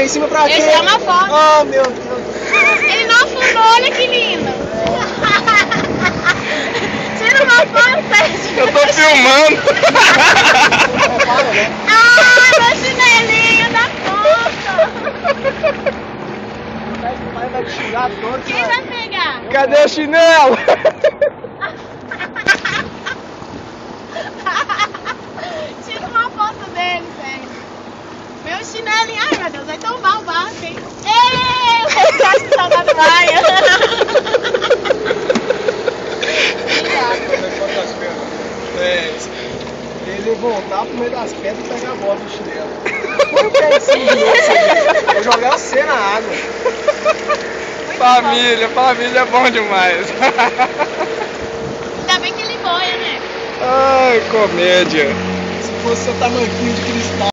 em cima pra quê? Esse é uma foto. Oh, meu Deus. Ele não afundou, olha que lindo. Tira uma foto, Sérgio. Eu tô filmando. Ah, meu chinelinho da foto. Vai te xingar todo. Quem vai pegar? Cadê o chinelo? Tira uma foto dele, Sérgio. Meu chinelinho. Ai, meu Deus, vai tombar o barco, hein? Ei, o resgate da praia. Ele voltar pro meio das pedras e pegar a bola do chinelo. Põe o pé em cima de novo, vou jogar você na água. Família é bom demais. Ainda bem que ele boia, né? Ai, comédia. Se fosse seu tamanquinho de cristal.